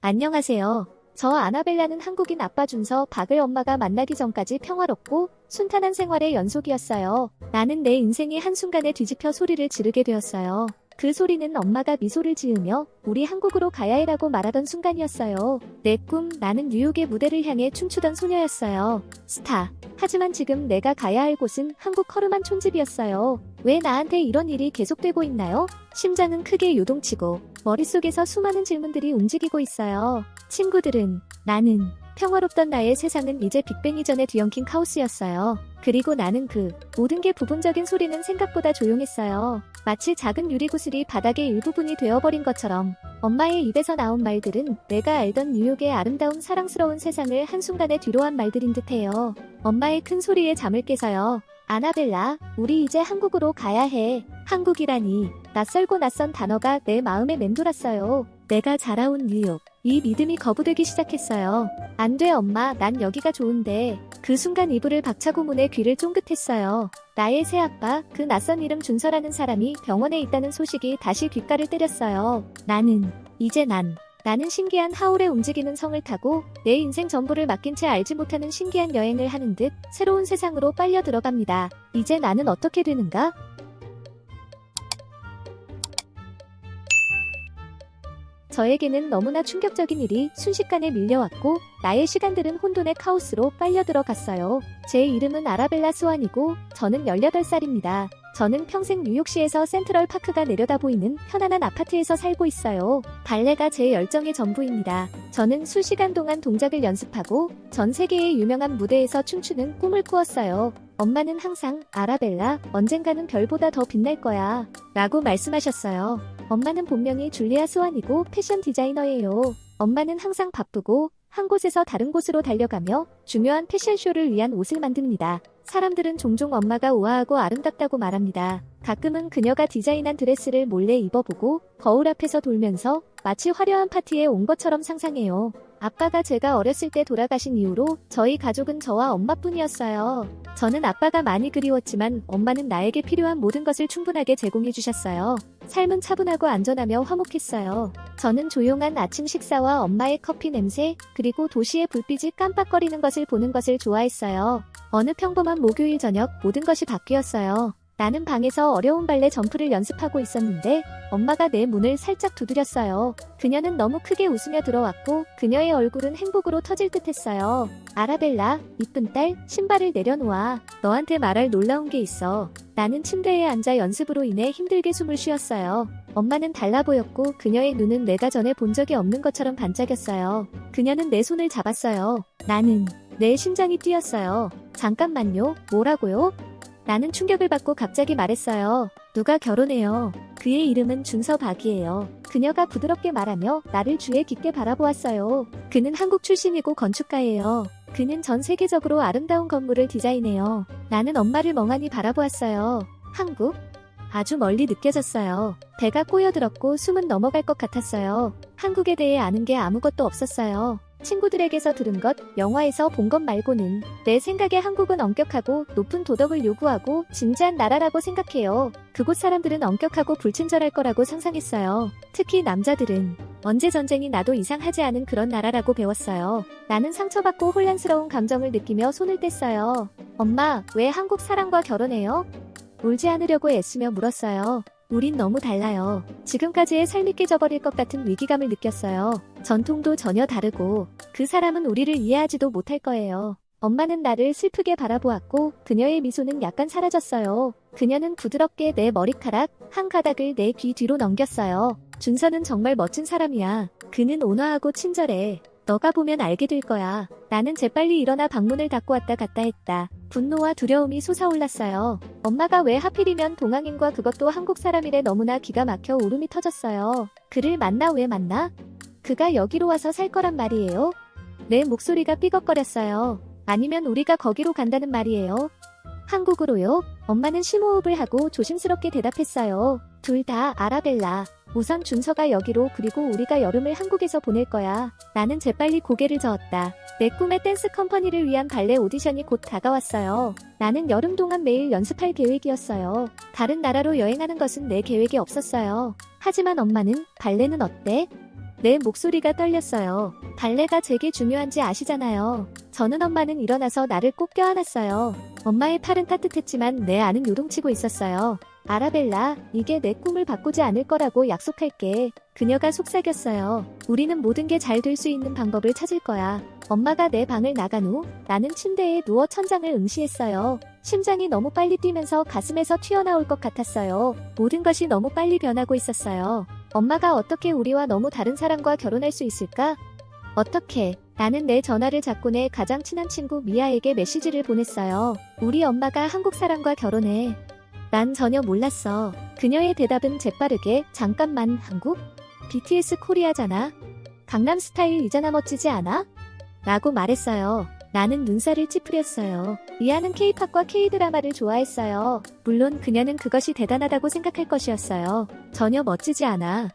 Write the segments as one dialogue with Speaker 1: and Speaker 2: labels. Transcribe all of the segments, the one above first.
Speaker 1: 안녕하세요. 저 아나벨라는 한국인 아빠 준서 박을 엄마가 만나기 전까지 평화롭고 순탄한 생활의 연속이었어요. 나는 내 인생이 한순간에 뒤집혀 소리를 지르게 되었어요. 그 소리는 엄마가 미소를 지으며 우리 한국으로 가야 해라고 말하던 순간이었어요. 내 꿈, 나는 뉴욕의 무대를 향해 춤추던 소녀였어요. 스타. 하지만 지금 내가 가야 할 곳은 한국 허름한 촌집이었어요. 왜 나한테 이런 일이 계속되고 있나요? 심장은 크게 요동치고 머릿속에서 수많은 질문들이 움직이고 있어요. 친구들은, 나는, 평화롭던 나의 세상은 이제 빅뱅 이전에 뒤엉킨 카오스였어요. 그리고 나는 모든 게 부분적인 소리는 생각보다 조용했어요. 마치 작은 유리구슬이 바닥의 일부분이 되어버린 것처럼 엄마의 입에서 나온 말들은 내가 알던 뉴욕의 아름다운 사랑스러운 세상을 한순간에 뒤로한 말들인 듯해요. 엄마의 큰 소리에 잠을 깨서요. 아나벨라, 우리 이제 한국으로 가야 해. 한국이라니, 낯설고 낯선 단어가 내 마음에 맴돌았어요. 내가 자라온 뉴욕. 이 믿음이 거부되기 시작했어요. 안 돼 엄마, 난 여기가 좋은데. 그 순간 이불을 박차고 문에 귀를 쫑긋했어요. 나의 새아빠, 그 낯선 이름 준서라는 사람이 병원에 있다는 소식이 다시 귓가를 때렸어요. 나는 신기한 하울의 움직이는 성을 타고 내 인생 전부를 맡긴 채 알지 못하는 신기한 여행을 하는 듯 새로운 세상으로 빨려 들어갑니다. 이제 나는 어떻게 되는가? 저에게는 너무나 충격적인 일이 순식간에 밀려왔고 나의 시간들은 혼돈의 카오스로 빨려 들어갔어요. 제 이름은 아라벨라 스완이고 저는 18살입니다. 저는 평생 뉴욕시에서 센트럴 파크가 내려다 보이는 편안한 아파트에서 살고 있어요. 발레가 제 열정의 전부입니다. 저는 수시간 동안 동작을 연습하고 전 세계의 유명한 무대에서 춤추는 꿈을 꾸었어요. 엄마는 항상 아라벨라, 언젠가는 별보다 더 빛날 거야 라고 말씀하셨어요. 엄마는 본명이 줄리아 스완이고 패션 디자이너예요. 엄마는 항상 바쁘고 한 곳에서 다른 곳으로 달려가며 중요한 패션쇼를 위한 옷을 만듭니다. 사람들은 종종 엄마가 우아하고 아름답다고 말합니다. 가끔은 그녀가 디자인한 드레스를 몰래 입어보고 거울 앞에서 돌면서 마치 화려한 파티에 온 것처럼 상상해요. 아빠가 제가 어렸을 때 돌아가신 이후로 저희 가족은 저와 엄마뿐이었어요. 저는 아빠가 많이 그리웠지만 엄마는 나에게 필요한 모든 것을 충분하게 제공해 주셨어요. 삶은 차분하고 안전하며 화목했어요. 저는 조용한 아침 식사와 엄마의 커피 냄새, 그리고 도시의 불빛이 깜빡거리는 것을 보는 것을 좋아했어요. 어느 평범한 목요일 저녁 모든 것이 바뀌었어요. 나는 방에서 어려운 발레 점프를 연습하고 있었는데 엄마가 내 문을 살짝 두드렸어요. 그녀는 너무 크게 웃으며 들어왔고 그녀의 얼굴은 행복으로 터질 듯했어요. 아라벨라, 이쁜 딸, 신발을 내려놓아. 너한테 말할 놀라운 게 있어. 나는 침대에 앉아 연습으로 인해 힘들게 숨을 쉬었어요. 엄마는 달라 보였고 그녀의 눈은 내가 전에 본 적이 없는 것처럼 반짝였어요. 그녀는 내 손을 잡았어요. 내 심장이 뛰었어요. 잠깐만요, 뭐라고요? 나는 충격을 받고 갑자기 말했어요. 누가 결혼해요. 그의 이름은 준서 박이에요. 그녀가 부드럽게 말하며 나를 주의 깊게 바라보았어요. 그는 한국 출신이고 건축가예요. 그는 전 세계적으로 아름다운 건물을 디자인해요. 나는 엄마를 멍하니 바라보았어요. 한국? 아주 멀리 느껴졌어요. 배가 꼬여들었고 숨은 넘어갈 것 같았어요. 한국에 대해 아는 게 아무것도 없었어요. 친구들에게서 들은 것, 영화에서 본 것 말고는. 내 생각에 한국은 엄격하고 높은 도덕을 요구하고 진지한 나라라고 생각해요. 그곳 사람들은 엄격하고 불친절할 거라고 상상했어요. 특히 남자들은. 언제 전쟁이 나도 이상하지 않은 그런 나라라고 배웠어요. 나는 상처받고 혼란스러운 감정을 느끼며 손을 뗐어요. 엄마, 왜 한국 사람과 결혼해요? 울지 않으려고 애쓰며 물었어요. 우린 너무 달라요. 지금까지의 삶이 깨져버릴 것 같은 위기감을 느꼈어요. 전통도 전혀 다르고 그 사람은 우리를 이해하지도 못할 거예요. 엄마는 나를 슬프게 바라보았고 그녀의 미소는 약간 사라졌어요. 그녀는 부드럽게 내 머리카락 한 가닥을 내 귀 뒤로 넘겼어요. 준서는 정말 멋진 사람이야. 그는 온화하고 친절해. 너가 보면 알게 될 거야. 나는 재빨리 일어나 방문을 닫고 왔다 갔다 했다. 분노와 두려움이 솟아올랐어요. 엄마가 왜 하필이면 동양인과 그것도 한국 사람이래. 너무나 기가 막혀 울음이 터졌어요. 그를 만나? 왜 만나? 그가 여기로 와서 살 거란 말이에요? 내 목소리가 삐걱거렸어요. 아니면 우리가 거기로 간다는 말이에요? 한국으로요? 엄마는 심호흡을 하고 조심스럽게 대답했어요. 둘 다 아라벨라. 우선 준서가 여기로, 그리고 우리가 여름을 한국에서 보낼 거야. 나는 재빨리 고개를 저었다. 내 꿈의 댄스 컴퍼니를 위한 발레 오디션이 곧 다가왔어요. 나는 여름 동안 매일 연습할 계획이었어요. 다른 나라로 여행하는 것은 내 계획에 없었어요. 하지만 엄마는 발레는 어때? 내 목소리가 떨렸어요. 발레가 제게 중요한지 아시잖아요. 저는 엄마는 일어나서 나를 꼭 껴안았어요. 엄마의 팔은 따뜻했지만 내 안은 요동치고 있었어요. 아라벨라, 이게 내 꿈을 바꾸지 않을 거라고 약속할게. 그녀가 속삭였어요. 우리는 모든 게 잘 될 수 있는 방법을 찾을 거야. 엄마가 내 방을 나간 후 나는 침대에 누워 천장을 응시했어요. 심장이 너무 빨리 뛰면서 가슴에서 튀어나올 것 같았어요. 모든 것이 너무 빨리 변하고 있었어요. 엄마가 어떻게 우리와 너무 다른 사람과 결혼할 수 있을까? 어떻게? 나는 내 전화를 잡고 내 가장 친한 친구 미아에게 메시지를 보냈어요. 우리 엄마가 한국 사람과 결혼해. 난 전혀 몰랐어. 그녀의 대답은 재빠르게 잠깐만 한국? BTS 코리아잖아. 강남스타일이잖아 멋지지 않아? 라고 말했어요. 나는 눈살을 찌푸렸어요. 미아는 K-팝과 K-드라마를 좋아했어요. 물론 그녀는 그것이 대단하다고 생각할 것이었어요. 전혀 멋지지 않아.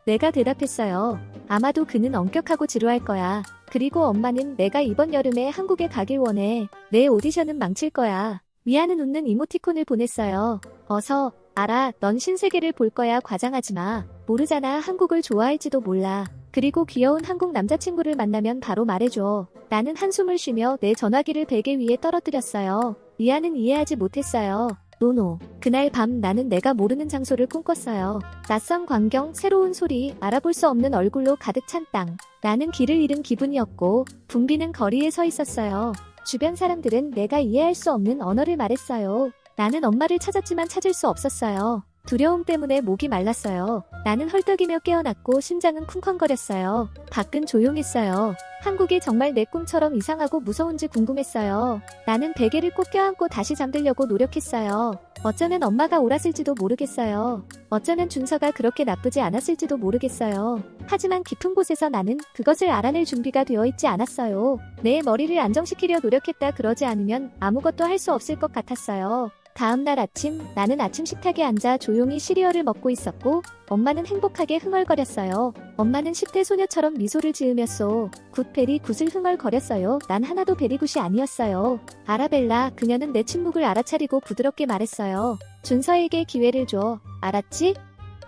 Speaker 1: 내가 대답했어요. 아마도 그는 엄격하고 지루할 거야. 그리고 엄마는 내가 이번 여름에 한국에 가길 원해. 내 오디션은 망칠 거야. 미아는 웃는 이모티콘을 보냈어요. 어서, 알아, 넌 신세계를 볼 거야. 과장하지 마. 모르잖아. 한국을 좋아할지도 몰라. 그리고 귀여운 한국 남자친구를 만나면 바로 말해줘. 나는 한숨을 쉬며 내 전화기를 베개 위에 떨어뜨렸어요. 미아는 이해하지 못했어요. 노노. 그날 밤 나는 내가 모르는 장소를 꿈꿨어요. 낯선 광경, 새로운 소리, 알아볼 수 없는 얼굴로 가득 찬 땅. 나는 길을 잃은 기분이었고 붐비는 거리에 서 있었어요. 주변 사람들은 내가 이해할 수 없는 언어를 말했어요. 나는 엄마를 찾았지만 찾을 수 없었어요. 두려움 때문에 목이 말랐어요. 나는 헐떡이며 깨어났고 심장은 쿵쾅거렸어요. 밖은 조용했어요. 한국이 정말 내 꿈처럼 이상하고 무서운지 궁금했어요. 나는 베개를 꼭 껴안고 다시 잠들려고 노력했어요. 어쩌면 엄마가 옳았을지도 모르겠어요. 어쩌면 준서가 그렇게 나쁘지 않았을지도 모르겠어요. 하지만 깊은 곳에서 나는 그것을 알아낼 준비가 되어 있지 않았어요. 내 머리를 안정시키려 노력했다. 그러지 않으면 아무것도 할 수 없을 것 같았어요. 다음 날 아침, 나는 아침 식탁에 앉아 조용히 시리얼을 먹고 있었고 엄마는 행복하게 흥얼거렸어요. 엄마는 10대 소녀처럼 미소를 지으면서 굿베리 굿을 흥얼거렸어요. 난 하나도 베리굿이 아니었어요. 아라벨라, 그녀는 내 침묵을 알아차리고 부드럽게 말했어요. 준서에게 기회를 줘. 알았지?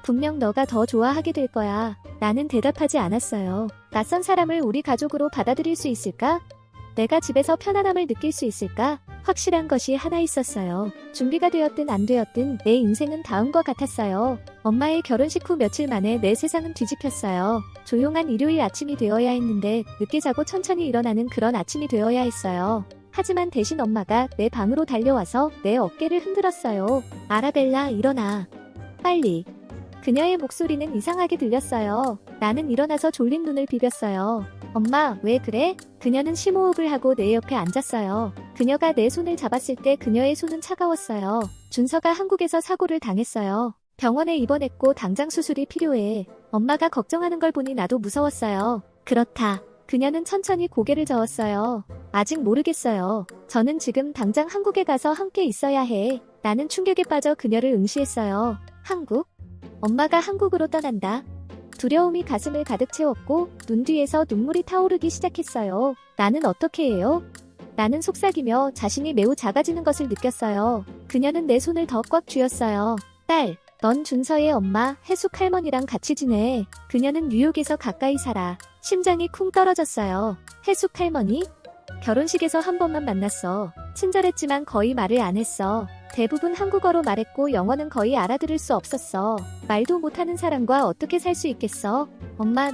Speaker 1: 분명 너가 더 좋아하게 될 거야. 나는 대답하지 않았어요. 낯선 사람을 우리 가족으로 받아들일 수 있을까? 내가 집에서 편안함을 느낄 수 있을까? 확실한 것이 하나 있었어요. 준비가 되었든 안 되었든 내 인생은 다음과 같았어요. 엄마의 결혼식 후 며칠 만에 내 세상은 뒤집혔어요. 조용한 일요일 아침이 되어야 했는데 늦게 자고 천천히 일어나는 그런 아침이 되어야 했어요. 하지만 대신 엄마가 내 방으로 달려와서 내 어깨를 흔들었어요. 아라벨라, 일어나. 빨리. 그녀의 목소리는 이상하게 들렸어요. 나는 일어나서 졸린 눈을 비볐어요. 엄마, 왜 그래? 그녀는 심호흡을 하고 내 옆에 앉았어요. 그녀가 내 손을 잡았을 때 그녀의 손은 차가웠어요. 준서가 한국에서 사고를 당했어요. 병원에 입원했고 당장 수술이 필요해. 엄마가 걱정하는 걸 보니 나도 무서웠어요. 그렇다. 그녀는 천천히 고개를 저었어요. 아직 모르겠어요. 저는 지금 당장 한국에 가서 함께 있어야 해. 나는 충격에 빠져 그녀를 응시했어요. 한국? 엄마가 한국으로 떠난다. 두려움이 가슴을 가득 채웠고 눈 뒤에서 눈물이 타오르기 시작했어요. 나는 어떻게 해요? 나는 속삭이며 자신이 매우 작아지는 것을 느꼈어요. 그녀는 내 손을 더 꽉 쥐었어요. 딸, 넌 준서의 엄마 해숙 할머니랑 같이 지내. 그녀는 뉴욕에서 가까이 살아. 심장이 쿵 떨어졌어요. 해숙 할머니? 결혼식에서 한 번만 만났어. 친절했지만 거의 말을 안 했어. 대부분 한국어로 말했고 영어는 거의 알아들을 수 없었어. 말도 못하는 사람과 어떻게 살 수 있겠어? 엄마,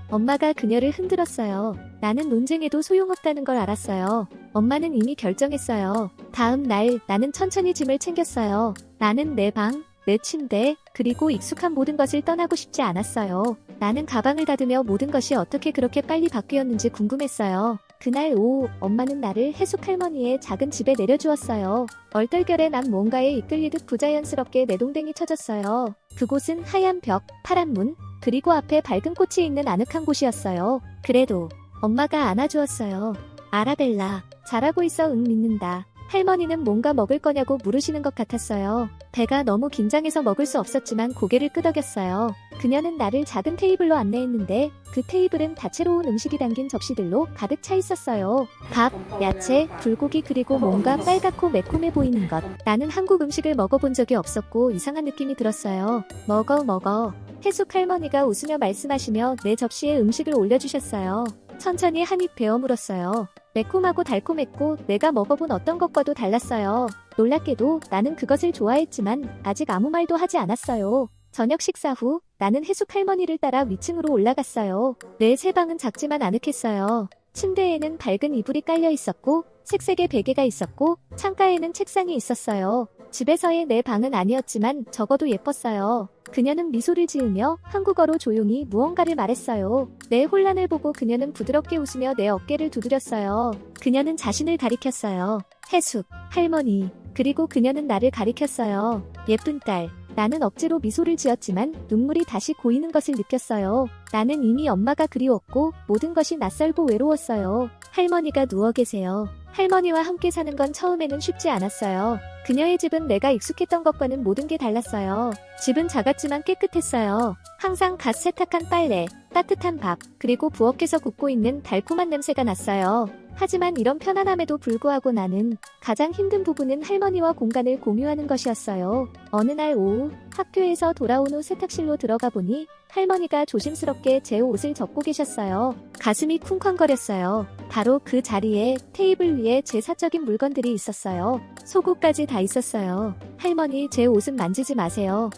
Speaker 1: 엄마가 그녀를 흔들었어요. 나는 논쟁해도 소용없다는 걸 알았어요. 엄마는 이미 결정했어요. 다음 날 나는 천천히 짐을 챙겼어요. 나는 내 방, 내 침대, 그리고 익숙한 모든 것을 떠나고 싶지 않았어요. 나는 가방을 닫으며 모든 것이 어떻게 그렇게 빨리 바뀌었는지 궁금했어요. 그날 오후 엄마는 나를 해숙 할머니의 작은 집에 내려주었어요. 얼떨결에 난 뭔가에 이끌리듯 부자연스럽게 내동댕이 쳐졌어요. 그곳은 하얀 벽, 파란 문, 그리고 앞에 밝은 꽃이 있는 아늑한 곳이었어요. 그래도 엄마가 안아주었어요. 아라벨라, 잘하고 있어. 응, 믿는다. 할머니는 뭔가 먹을 거냐고 물으시는 것 같았어요. 배가 너무 긴장해서 먹을 수 없었지만 고개를 끄덕였어요. 그녀는 나를 작은 테이블로 안내했는데 그 테이블은 다채로운 음식이 담긴 접시들로 가득 차 있었어요. 밥, 야채, 불고기 그리고 뭔가 빨갛고 매콤해 보이는 것. 나는 한국 음식을 먹어본 적이 없었고 이상한 느낌이 들었어요. 먹어. 해숙 할머니가 웃으며 말씀하시며 내 접시에 음식을 올려주셨어요. 천천히 한 입 베어 물었어요. 매콤하고 달콤했고 내가 먹어본 어떤 것과도 달랐어요. 놀랍게도 나는 그것을 좋아했지만 아직 아무 말도 하지 않았어요. 저녁 식사 후 나는 해숙 할머니를 따라 위층으로 올라갔어요. 내 새 방은 작지만 아늑했어요. 침대에는 밝은 이불이 깔려 있었고 색색의 베개가 있었고 창가에는 책상이 있었어요. 집에서의 내 방은 아니었지만 적어도 예뻤어요. 그녀는 미소를 지으며 한국어로 조용히 무언가를 말했어요. 내 혼란을 보고 그녀는 부드럽게 웃으며 내 어깨를 두드렸어요. 그녀는 자신을 가리켰어요. 해숙, 할머니, 그리고 그녀는 나를 가리켰어요. 예쁜 딸. 나는 억지로 미소를 지었지만 눈물이 다시 고이는 것을 느꼈어요. 나는 이미 엄마가 그리웠고 모든 것이 낯설고 외로웠어요. 할머니가 누워 계세요. 할머니와 함께 사는 건 처음에는 쉽지 않았어요. 그녀의 집은 내가 익숙했던 것과는 모든 게 달랐어요. 집은 작았지만 깨끗했어요. 항상 갓 세탁한 빨래, 따뜻한 밥, 그리고 부엌에서 굽고 있는 달콤한 냄새가 났어요. 하지만 이런 편안함에도 불구하고 나는 가장 힘든 부분은 할머니와 공간을 공유하는 것이었어요. 어느 날 오후 학교에서 돌아온 후 세탁실로 들어가 보니 할머니가 조심스럽게 제 옷을 접고 계셨어요. 가슴이 쿵쾅거렸어요. 바로 그 자리에 테이블 위에 제 사적인 물건들이 있었어요. 속옷까지 다 있었어요. 할머니, 제 옷은 만지지 마세요.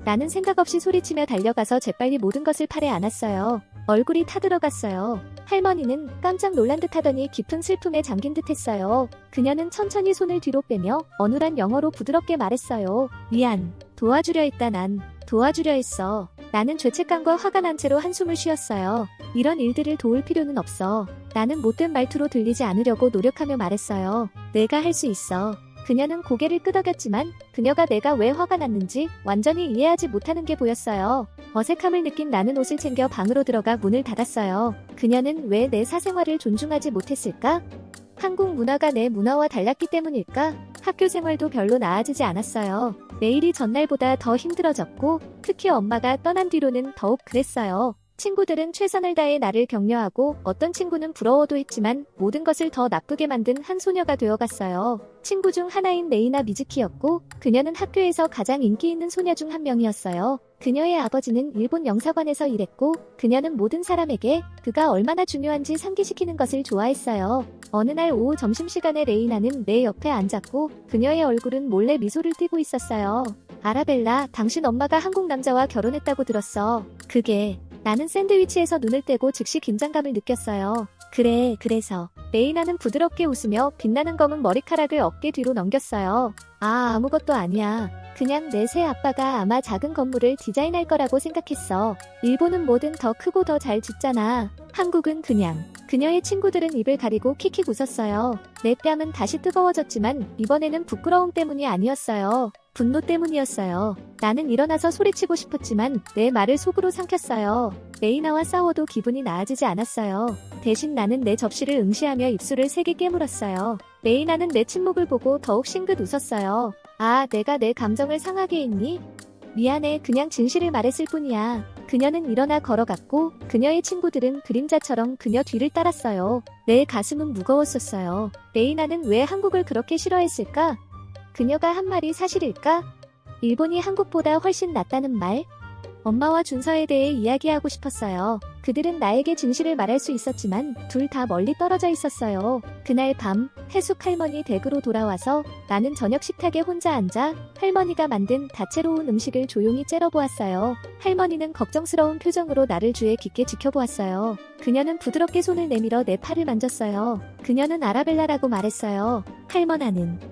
Speaker 1: 나는 생각 없이 소리치며 달려가서 재빨리 모든 것을 팔에 안았어요. 얼굴이 타들어갔어요. 할머니는 깜짝 놀란 듯 하더니 깊은 슬픔에 잠긴 듯 했어요. 그녀는 천천히 손을 뒤로 빼며 어눌한 영어로 부드럽게 말했어요. 미안. 도와주려 했다 난. 도와주려 했어. 나는 죄책감과 화가 난 채로 한숨을 쉬었어요. 이런 일들을 도울 필요는 없어. 나는 못된 말투로 들리지 않으려고 노력하며 말했어요. 내가 할 수 있어. 그녀는 고개를 끄덕였지만 그녀가 내가 왜 화가 났는지 완전히 이해하지 못하는 게 보였어요. 어색함을 느낀 나는 옷을 챙겨 방으로 들어가 문을 닫았어요. 그녀는 왜 내 사생활을 존중하지 못했을까? 한국 문화가 내 문화와 달랐기 때문일까? 학교 생활도 별로 나아지지 않았어요. 매일이 전날보다 더 힘들어졌고 특히 엄마가 떠난 뒤로는 더욱 그랬어요. 친구들은 최선을 다해 나를 격려하고 어떤 친구는 부러워도 했지만 모든 것을 더 나쁘게 만든 한 소녀가 되어갔어요. 친구 중 하나인 레이나 미즈키였고 그녀는 학교에서 가장 인기 있는 소녀 중 한 명이었어요. 그녀의 아버지는 일본 영사관에서 일했고 그녀는 모든 사람에게 그가 얼마나 중요한지 상기시키는 것을 좋아했어요. 어느 날 오후 점심시간에 레이나는 내 옆에 앉았고 그녀의 얼굴은 몰래 미소를 띠고 있었어요. 아라벨라, 당신 엄마가 한국 남자와 결혼했다고 들었어. 그게... 나는 샌드위치에서 눈을 떼고 즉시 긴장감을 느꼈어요. 그래서. 레이나는 부드럽게 웃으며 빛나는 검은 머리카락을 어깨 뒤로 넘겼어요. 아무것도 아니야. 그냥 내 새 아빠가 아마 작은 건물을 디자인할 거라고 생각했어. 일본은 뭐든 더 크고 더 잘 짓잖아. 한국은 그냥. 그녀의 친구들은 입을 가리고 킥킥 웃었어요. 내 뺨은 다시 뜨거워졌지만 이번에는 부끄러움 때문이 아니었어요. 분노 때문이었어요. 나는 일어나서 소리치고 싶었지만 내 말을 속으로 삼켰어요. 레이나와 싸워도 기분이 나아지지 않았어요. 대신 나는 내 접시를 응시하며 입술을 세게 깨물었어요. 레이나는 내 침묵을 보고 더욱 싱긋 웃었어요. 내가 내 감정을 상하게 했니? 미안해, 그냥 진실을 말했을 뿐이야. 그녀는 일어나 걸어갔고 그녀의 친구들은 그림자처럼 그녀 뒤를 따랐어요. 내 가슴은 무거웠었어요. 레이나는 왜 한국을 그렇게 싫어했을까? 그녀가 한 말이 사실일까? 일본이 한국보다 훨씬 낫다는 말? 엄마와 준서에 대해 이야기하고 싶었어요. 그들은 나에게 진실을 말할 수 있었지만 둘 다 멀리 떨어져 있었어요. 그날 밤 해숙 할머니 댁으로 돌아와서 나는 저녁 식탁에 혼자 앉아 할머니가 만든 다채로운 음식을 조용히 째려보았어요. 할머니는 걱정스러운 표정으로 나를 주에 깊게 지켜보았어요. 그녀는 부드럽게 손을 내밀어 내 팔을 만졌어요. 그녀는 아라벨라라고 말했어요.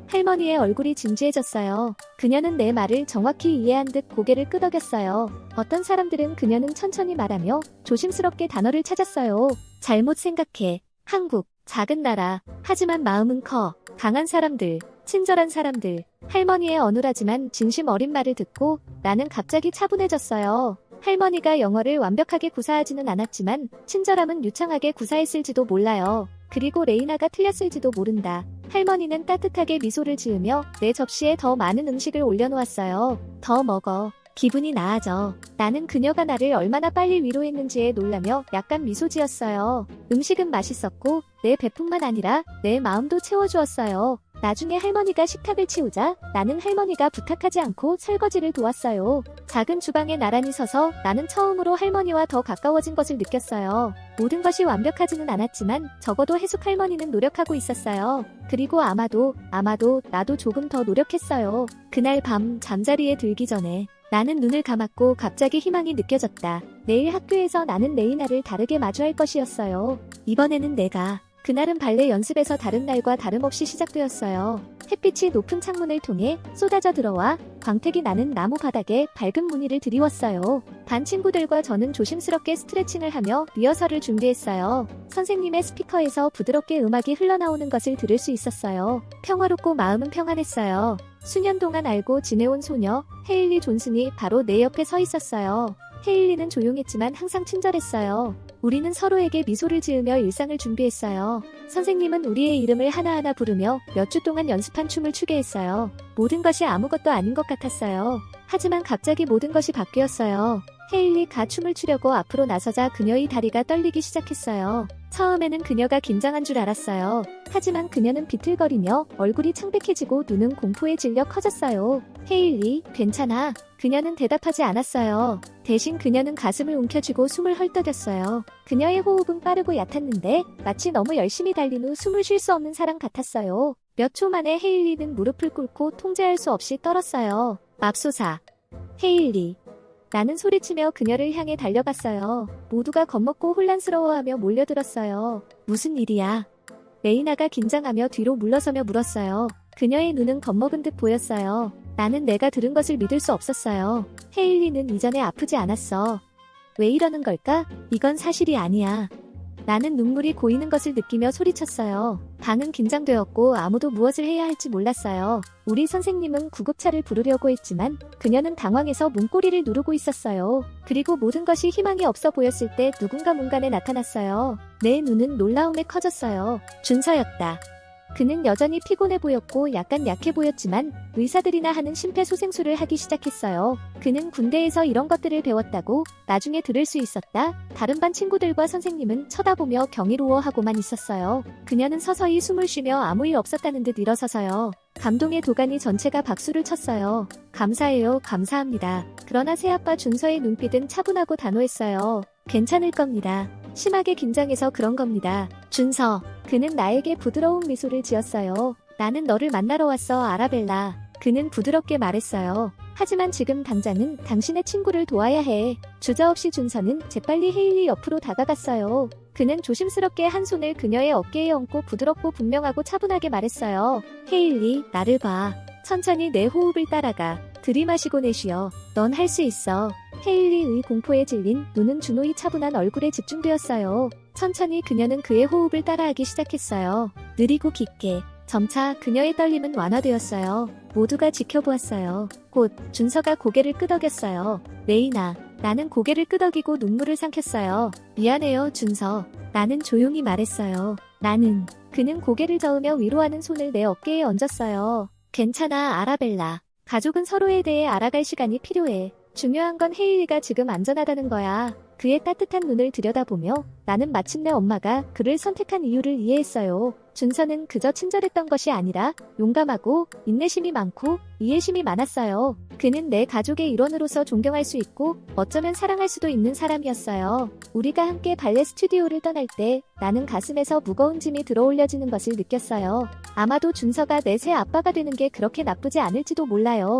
Speaker 1: 할머니의 얼굴이 진지해졌어요. 그녀는 내 말을 정확히 이해한 듯 고개를 끄덕였어요. 어떤 사람들은 그녀는 천천히 말하며 조심스럽게 단어를 찾았어요. 잘못 생각해. 한국, 작은 나라. 하지만 마음은 커. 강한 사람들, 친절한 사람들. 할머니의 어눌하지만 진심 어린 말을 듣고 나는 갑자기 차분해졌어요. 할머니가 영어를 완벽하게 구사하지는 않았지만 친절함은 유창하게 구사했을지도 몰라요. 그리고 레이나가 틀렸을지도 모른다. 할머니는 따뜻하게 미소를 지으며 내 접시에 더 많은 음식을 올려놓았어요. 더 먹어. 기분이 나아져. 나는 그녀가 나를 얼마나 빨리 위로했는지에 놀라며 약간 미소 지었어요. 음식은 맛있었고 내 배뿐만 아니라 내 마음도 채워주었어요. 나중에 할머니가 식탁을 치우자 나는 할머니가 부탁하지 않고 설거지를 도왔어요. 작은 주방에 나란히 서서 나는 처음으로 할머니와 더 가까워진 것을 느꼈어요. 모든 것이 완벽하지는 않았지만 적어도 해숙 할머니는 노력하고 있었어요. 그리고 아마도 나도 조금 더 노력했어요. 그날 밤 잠자리에 들기 전에 나는 눈을 감았고 갑자기 희망이 느껴졌다. 내일 학교에서 나는 레이나를 다르게 마주할 것이었어요. 이번에는 내가. 그날은 발레 연습에서 다른 날과 다름없이 시작되었어요. 햇빛이 높은 창문을 통해 쏟아져 들어와 광택이 나는 나무 바닥에 밝은 무늬를 드리웠어요. 반 친구들과 저는 조심스럽게 스트레칭을 하며 리허설을 준비했어요. 선생님의 스피커에서 부드럽게 음악이 흘러나오는 것을 들을 수 있었어요. 평화롭고 마음은 평안했어요. 수년 동안 알고 지내온 소녀 헤일리 존슨이 바로 내 옆에 서 있었어요. 헤일리는 조용했지만 항상 친절했어요. 우리는 서로에게 미소를 지으며 일상을 준비했어요. 선생님은 우리의 이름을 하나하나 부르며 몇 주 동안 연습한 춤을 추게 했어요. 모든 것이 아무것도 아닌 것 같았어요. 하지만 갑자기 모든 것이 바뀌었어요. 헤일리가 춤을 추려고 앞으로 나서자 그녀의 다리가 떨리기 시작했어요. 처음에는 그녀가 긴장한 줄 알았어요. 하지만 그녀는 비틀거리며 얼굴이 창백해지고 눈은 공포에 질려 커졌어요. 헤일리, 괜찮아. 그녀는 대답하지 않았어요. 대신 그녀는 가슴을 움켜쥐고 숨을 헐떡였어요. 그녀의 호흡은 빠르고 얕았는데 마치 너무 열심히 달린 후 숨을 쉴 수 없는 사람 같았어요. 몇 초 만에 헤일리는 무릎을 꿇고 통제할 수 없이 떨었어요. 맙소사. 헤일리. 나는 소리치며 그녀를 향해 달려갔어요. 모두가 겁먹고 혼란스러워하며 몰려들었어요. 무슨 일이야? 레이나가 긴장하며 뒤로 물러서며 물었어요. 그녀의 눈은 겁먹은 듯 보였어요. 나는 내가 들은 것을 믿을 수 없었어요. 헤일리는 이전에 아프지 않았어. 왜 이러는 걸까? 이건 사실이 아니야. 나는 눈물이 고이는 것을 느끼며 소리쳤어요. 방은 긴장되었고 아무도 무엇을 해야 할지 몰랐어요. 우리 선생님은 구급차를 부르려고 했지만 그녀는 당황해서 문고리를 누르고 있었어요. 그리고 모든 것이 희망이 없어 보였을 때 누군가 문간에 나타났어요. 내 눈은 놀라움에 커졌어요. 준서였다. 그는 여전히 피곤해 보였고 약간 약해 보였지만 의사들이나 하는 심폐소생술을 하기 시작했어요. 그는 군대에서 이런 것들을 배웠다고 나중에 들을 수 있었다. 다른 반 친구들과 선생님은 쳐다보며 경이로워하고만 있었어요. 그녀는 서서히 숨을 쉬며 아무 일 없었다는 듯 일어서서요. 감동의 도가니 전체가 박수를 쳤어요. 감사해요, 감사합니다. 그러나 새아빠 준서의 눈빛은 차분하고 단호했어요. 괜찮을 겁니다. 심하게 긴장해서 그런 겁니다. 준서. 그는 나에게 부드러운 미소를 지었어요. 나는 너를 만나러 왔어, 아라벨라. 그는 부드럽게 말했어요. 하지만 지금 당장은 당신의 친구를 도와야 해. 주저없이 준서는 재빨리 헤일리 옆으로 다가갔어요. 그는 조심스럽게 한 손을 그녀의 어깨에 얹고 부드럽고 분명하고 차분하게 말했어요. 헤일리, 나를 봐. 천천히 내 호흡을 따라가. 들이마시고 내쉬어. 넌 할 수 있어. 헤일리의 공포에 질린 눈은 준호의 차분한 얼굴에 집중되었어요. 천천히 그녀는 그의 호흡을 따라하기 시작했어요. 느리고 깊게. 점차 그녀의 떨림은 완화되었어요. 모두가 지켜보았어요. 곧 준서가 고개를 끄덕였어요. 레이나. 나는 고개를 끄덕이고 눈물을 삼켰어요. 미안해요, 준서. 나는 조용히 말했어요. 나는. 그는 고개를 저으며 위로하는 손을 내 어깨에 얹었어요. 괜찮아, 아라벨라. 가족은 서로에 대해 알아갈 시간이 필요해. 중요한 건 헤일리가 지금 안전하다는 거야. 그의 따뜻한 눈을 들여다보며 나는 마침내 엄마가 그를 선택한 이유를 이해했어요. 준서는 그저 친절했던 것이 아니라 용감하고 인내심이 많고 이해심이 많았어요. 그는 내 가족의 일원으로서 존경할 수 있고 어쩌면 사랑할 수도 있는 사람이었어요. 우리가 함께 발레 스튜디오를 떠날 때 나는 가슴에서 무거운 짐이 들어올려지는 것을 느꼈어요. 아마도 준서가 내 새 아빠가 되는 게 그렇게 나쁘지 않을지도 몰라요.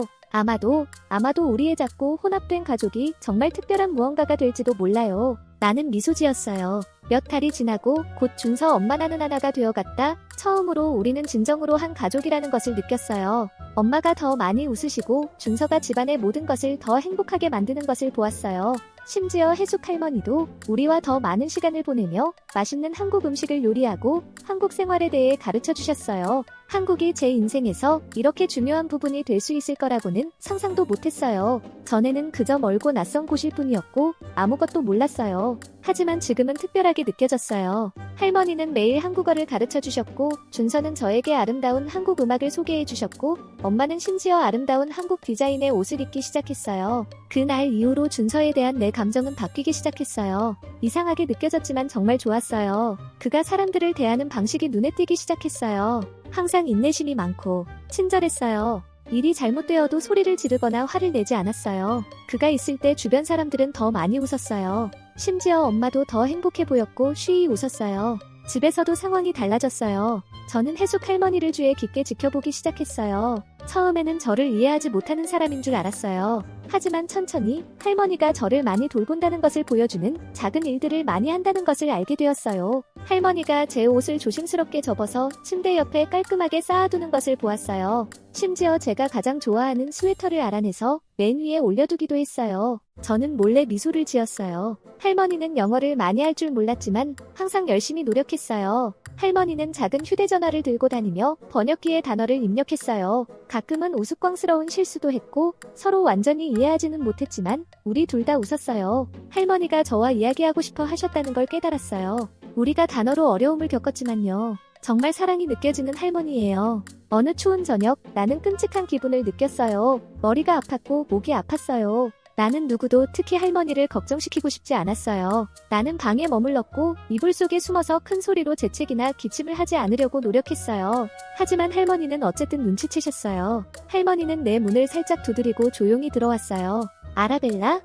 Speaker 1: 아마도 우리의 작고 혼합된 가족이 정말 특별한 무언가가 될지도 몰라요. 나는 미소 지었어요. 몇 달이 지나고 곧 준서 엄마라는 하나가 되어갔다. 처음으로 우리는 진정으로 한 가족이라는 것을 느꼈어요. 엄마가 더 많이 웃으시고 준서가 집안의 모든 것을 더 행복하게 만드는 것을 보았어요. 심지어 해숙 할머니도 우리와 더 많은 시간을 보내며 맛있는 한국 음식을 요리하고 한국 생활에 대해 가르쳐 주셨어요. 한국이 제 인생에서 이렇게 중요한 부분이 될 수 있을 거라고는 상상도 못했어요. 전에는 그저 멀고 낯선 곳일 뿐이었고 아무것도 몰랐어요. 하지만 지금은 특별하게 느껴졌어요. 할머니는 매일 한국어를 가르쳐 주셨고, 준서는 저에게 아름다운 한국 음악을 소개해 주셨고, 엄마는 심지어 아름다운 한국 디자인의 옷을 입기 시작했어요. 그날 이후로 준서에 대한 내 감정은 바뀌기 시작했어요. 이상하게 느껴졌지만 정말 좋았어요. 그가 사람들을 대하는 방식이 눈에 띄기 시작했어요. 항상 인내심이 많고 친절했어요. 일이 잘못되어도 소리를 지르거나 화를 내지 않았어요. 그가 있을 때 주변 사람들은 더 많이 웃었어요. 심지어 엄마도 더 행복해 보였고 쉬이 웃었어요. 집에서도 상황이 달라졌어요. 저는 해숙 할머니를 주에 깊게 지켜보기 시작했어요. 처음에는 저를 이해하지 못하는 사람인 줄 알았어요. 하지만 천천히 할머니가 저를 많이 돌본다는 것을 보여주는 작은 일들을 많이 한다는 것을 알게 되었어요. 할머니가 제 옷을 조심스럽게 접어서 침대 옆에 깔끔하게 쌓아두는 것을 보았어요. 심지어 제가 가장 좋아하는 스웨터를 알아내서 맨 위에 올려두기도 했어요. 저는 몰래 미소를 지었어요. 할머니는 영어를 많이 할 줄 몰랐지만 항상 열심히 노력했어요. 할머니는 작은 휴대전화를 들고 다니며 번역기에 단어를 입력했어요. 가끔은 우스꽝스러운 실수도 했고 서로 완전히 이해하지는 못했지만 우리 둘 다 웃었어요. 할머니가 저와 이야기하고 싶어 하셨다는 걸 깨달았어요. 우리가 단어로 어려움을 겪었지만요. 정말 사랑이 느껴지는 할머니예요. 어느 추운 저녁 나는 끔찍한 기분을 느꼈어요. 머리가 아팠고 목이 아팠어요. 나는 누구도 특히 할머니를 걱정시키고 싶지 않았어요. 나는 방에 머물렀고 이불 속에 숨어서 큰 소리로 재채기나 기침을 하지 않으려고 노력했어요. 하지만 할머니는 어쨌든 눈치채셨어요. 할머니는 내 문을 살짝 두드리고 조용히 들어왔어요. 아라벨라?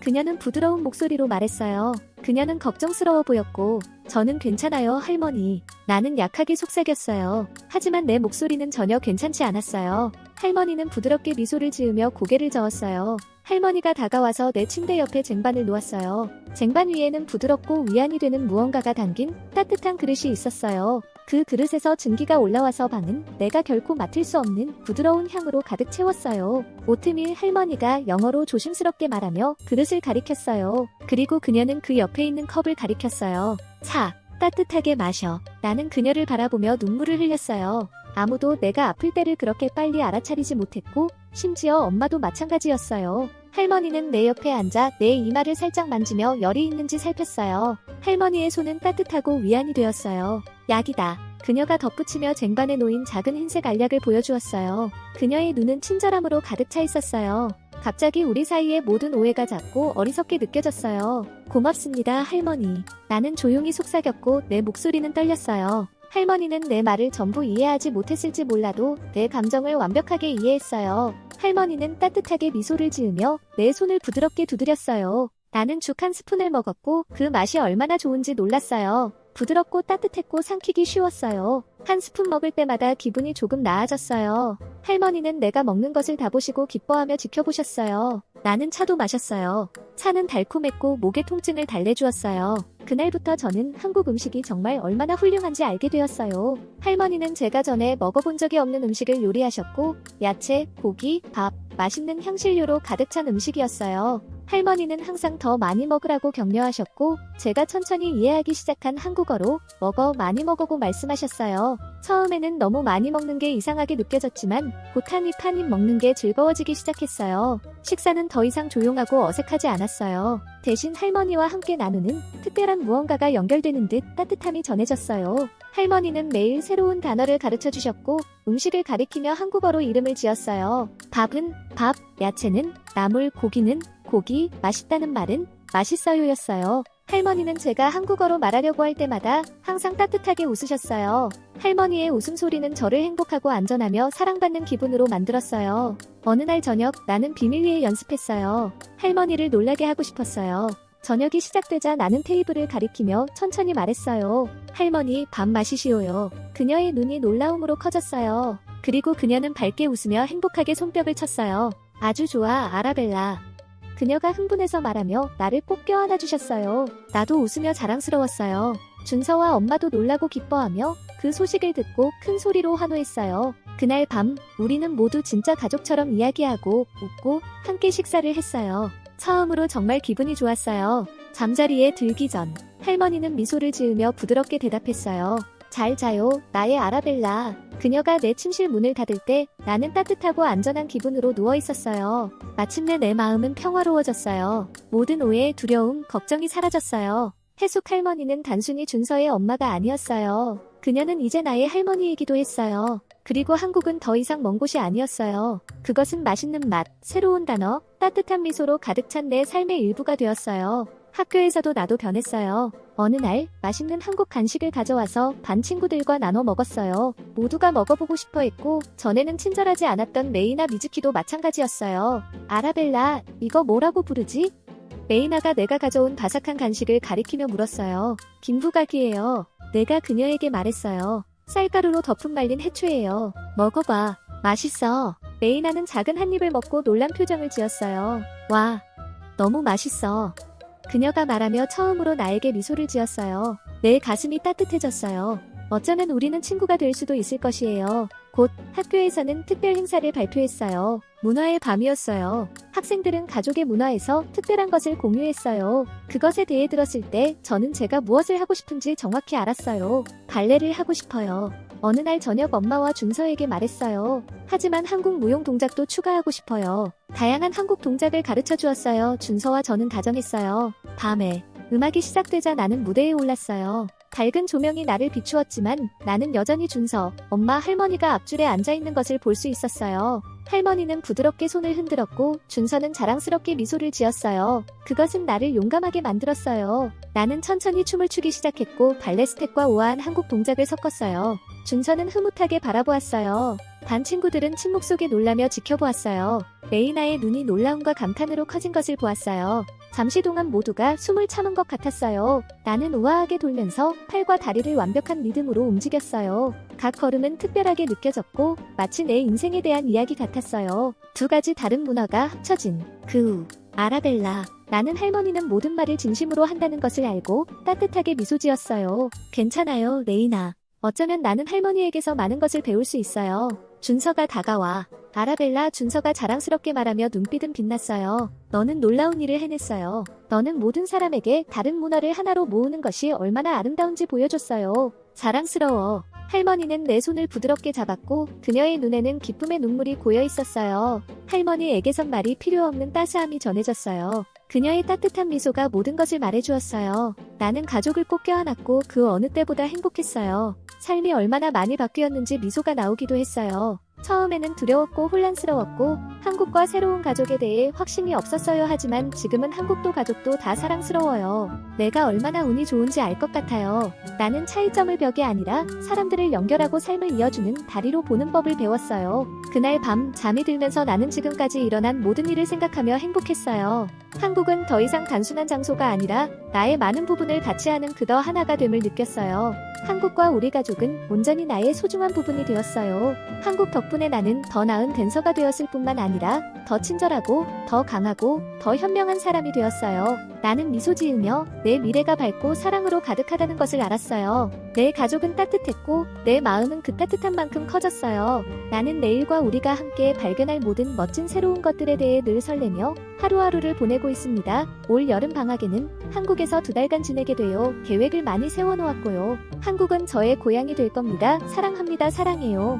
Speaker 1: 그녀는 부드러운 목소리로 말했어요. 그녀는 걱정스러워 보였고 저는 괜찮아요, 할머니. 나는 약하게 속삭였어요. 하지만 내 목소리는 전혀 괜찮지 않았어요. 할머니는 부드럽게 미소를 지으며 고개를 저었어요. 할머니가 다가와서 내 침대 옆에 쟁반을 놓았어요. 쟁반 위에는 부드럽고 위안이 되는 무언가가 담긴 따뜻한 그릇이 있었어요. 그 그릇에서 증기가 올라와서 방은 내가 결코 맡을 수 없는 부드러운 향으로 가득 채웠어요. 오트밀 할머니가 영어로 조심스럽게 말하며 그릇을 가리켰어요. 그리고 그녀는 그 옆에 있는 컵을 가리켰어요. 자, 따뜻하게 마셔. 나는 그녀를 바라보며 눈물을 흘렸어요. 아무도 내가 아플 때를 그렇게 빨리 알아차리지 못했고 심지어 엄마도 마찬가지였어요. 할머니는 내 옆에 앉아 내 이마를 살짝 만지며 열이 있는지 살폈어요. 할머니의 손은 따뜻하고 위안이 되었어요. 약이다. 그녀가 덧붙이며 쟁반에 놓인 작은 흰색 알약을 보여주었어요. 그녀의 눈은 친절함으로 가득 차 있었어요. 갑자기 우리 사이의 모든 오해가 작고 어리석게 느껴졌어요. 고맙습니다, 할머니. 나는 조용히 속삭였고 내 목소리는 떨렸어요. 할머니는 내 말을 전부 이해하지 못했을지 몰라도 내 감정을 완벽하게 이해했어요. 할머니는 따뜻하게 미소를 지으며 내 손을 부드럽게 두드렸어요. 나는 죽 한 스푼을 먹었고 그 맛이 얼마나 좋은지 놀랐어요. 부드럽고 따뜻했고 삼키기 쉬웠어요. 한 스푼 먹을 때마다 기분이 조금 나아졌어요. 할머니는 내가 먹는 것을 다 보시고 기뻐하며 지켜보셨어요. 나는 차도 마셨어요. 차는 달콤했고 목의 통증을 달래주었어요. 그날부터 저는 한국 음식이 정말 얼마나 훌륭한지 알게 되었어요. 할머니는 제가 전에 먹어본 적이 없는 음식을 요리하셨고 야채, 고기, 밥, 맛있는 향신료로 가득 찬 음식이었어요. 할머니는 항상 더 많이 먹으라고 격려하셨고 제가 천천히 이해하기 시작한 한국어로 먹어 많이 먹어고 말씀하셨어요. 처음에는 너무 많이 먹는 게 이상하게 느껴졌지만 곧 한 입 한 입 먹는 게 즐거워지기 시작했어요. 식사는 더 이상 조용하고 어색하지 않았어요. 대신 할머니와 함께 나누는 특별한 무언가가 연결되는 듯 따뜻함이 전해졌어요. 할머니는 매일 새로운 단어를 가르쳐 주셨고 음식을 가리키며 한국어로 이름을 지었어요. 밥은 밥, 야채는 나물, 고기는 고기, 맛있다는 말은 맛있어요였어요. 할머니는 제가 한국어로 말하려고 할 때마다 항상 따뜻하게 웃으셨어요. 할머니의 웃음소리는 저를 행복하고 안전하며 사랑받는 기분으로 만들었어요. 어느 날 저녁 나는 비밀리에 연습했어요. 할머니를 놀라게 하고 싶었어요. 저녁이 시작되자 나는 테이블을 가리키며 천천히 말했어요. 할머니, 밥 마시시오요. 그녀의 눈이 놀라움으로 커졌어요. 그리고 그녀는 밝게 웃으며 행복하게 손뼉을 쳤어요. 아주 좋아, 아라벨라. 그녀가 흥분해서 말하며 나를 꼭 껴안아 주셨어요. 나도 웃으며 자랑스러웠어요. 준서와 엄마도 놀라고 기뻐하며 그 소식을 듣고 큰 소리로 환호했어요. 그날 밤 우리는 모두 진짜 가족처럼 이야기하고 웃고 함께 식사를 했어요. 처음으로 정말 기분이 좋았어요. 잠자리에 들기 전 할머니는 미소를 지으며 부드럽게 대답했어요. 잘 자요, 나의 아라벨라. 그녀가 내 침실 문을 닫을 때 나는 따뜻하고 안전한 기분으로 누워 있었어요. 마침내 내 마음은 평화로워졌어요. 모든 오해, 두려움, 걱정이 사라졌어요. 해숙 할머니는 단순히 준서의 엄마가 아니었어요. 그녀는 이제 나의 할머니이기도 했어요. 그리고 한국은 더 이상 먼 곳이 아니었어요. 그것은 맛있는 맛, 새로운 단어, 따뜻한 미소로 가득 찬 내 삶의 일부가 되었어요. 학교에서도 나도 변했어요. 어느 날 맛있는 한국 간식을 가져와서 반 친구들과 나눠 먹었어요. 모두가 먹어보고 싶어 했고 전에는 친절하지 않았던 메이나 미즈키도 마찬가지였어요. 아라벨라, 이거 뭐라고 부르지? 메이나가 내가 가져온 바삭한 간식을 가리키며 물었어요. 김부각이에요. 내가 그녀에게 말했어요. 쌀가루로 덮은 말린 해초예요. 먹어봐. 맛있어. 메이나는 작은 한 입을 먹고 놀란 표정을 지었어요. 와, 너무 맛있어. 그녀가 말하며 처음으로 나에게 미소를 지었어요. 내 가슴이 따뜻해졌어요. 어쩌면 우리는 친구가 될 수도 있을 것이에요. 곧 학교에서는 특별 행사를 발표했어요. 문화의 밤이었어요. 학생들은 가족의 문화에서 특별한 것을 공유했어요. 그것에 대해 들었을 때 저는 제가 무엇을 하고 싶은지 정확히 알았어요. 발레를 하고 싶어요. 어느 날 저녁 엄마와 준서에게 말했어요. 하지만 한국 무용 동작도 추가하고 싶어요. 다양한 한국 동작을 가르쳐 주었어요. 준서와 저는 다정했어요. 밤에 음악이 시작되자 나는 무대에 올랐어요. 밝은 조명이 나를 비추었지만 나는 여전히 준서, 엄마, 할머니가 앞줄에 앉아있는 것을 볼 수 있었어요. 할머니는 부드럽게 손을 흔들었고 준서는 자랑스럽게 미소를 지었어요. 그것은 나를 용감하게 만들었어요. 나는 천천히 춤을 추기 시작했고 발레 스텝과 우아한 한국 동작을 섞었어요. 준서는 흐뭇하게 바라보았어요. 반 친구들은 침묵 속에 놀라며 지켜보았어요. 메이나의 눈이 놀라움과 감탄으로 커진 것을 보았어요. 잠시 동안 모두가 숨을 참은 것 같았어요. 나는 우아하게 돌면서 팔과 다리를 완벽한 리듬으로 움직였어요. 각 걸음은 특별하게 느껴졌고 마치 내 인생에 대한 이야기 같았어요. 두 가지 다른 문화가 합쳐진 그 후. 아라벨라. 나는 할머니는 모든 말을 진심으로 한다는 것을 알고 따뜻하게 미소 지었어요. 괜찮아요, 레이나. 어쩌면 나는 할머니에게서 많은 것을 배울 수 있어요. 준서가 다가와. 아라벨라, 준서가 자랑스럽게 말하며 눈빛은 빛났어요. 너는 놀라운 일을 해냈어요. 너는 모든 사람에게 다른 문화를 하나로 모으는 것이 얼마나 아름다운지 보여줬어요. 자랑스러워. 할머니는 내 손을 부드럽게 잡았고 그녀의 눈에는 기쁨의 눈물이 고여 있었어요. 할머니에게선 말이 필요 없는 따스함이 전해졌어요. 그녀의 따뜻한 미소가 모든 것을 말해주었어요. 나는 가족을 꼭 껴안았고 그 어느 때보다 행복했어요. 삶이 얼마나 많이 바뀌었는지 미소가 나오기도 했어요. 처음에는 두려웠고 혼란스러웠고 한국과 새로운 가족에 대해 확신이 없었어요. 하지만 지금은 한국도 가족도 다 사랑스러워요. 내가 얼마나 운이 좋은지 알 것 같아요. 나는 차이점을 벽이 아니라 사람들을 연결하고 삶을 이어주는 다리로 보는 법을 배웠어요. 그날 밤 잠이 들면서 나는 지금까지 일어난 모든 일을 생각하며 행복했어요. 한국은 더 이상 단순한 장소가 아니라 나의 많은 부분을 같이 하는 그더 하나가 됨을 느꼈어요. 한국과 우리 가족은 온전히 나의 소중한 부분이 되었어요. 한국 덕분에 나는 더 나은 댄서가 되었을 뿐만 아니라 더 친절하고 더 강하고 더 현명한 사람이 되었어요. 나는 미소 지으며 내 미래가 밝고 사랑으로 가득하다는 것을 알았어요. 내 가족은 따뜻했고 내 마음은 그 따뜻한 만큼 커졌어요. 나는 내일과 우리가 함께 발견할 모든 멋진 새로운 것들에 대해 늘 설레며 하루하루를 보내고 있습니다. 올 여름 방학에는 한국에서 2달간 지내게 되어 계획을 많이 세워놓았고요. 한국은 저의 고향이 될 겁니다. 사랑합니다. 사랑해요.